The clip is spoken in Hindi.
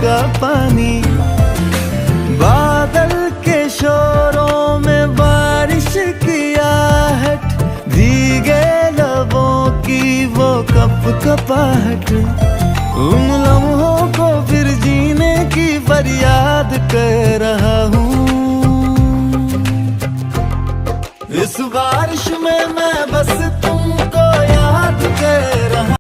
का पानी। बादल के शोरों में बारिश की आहट, भीगे लबों की वो कपकपाहट, उन लम्हों को फिर जीने की फरियाद कर रहा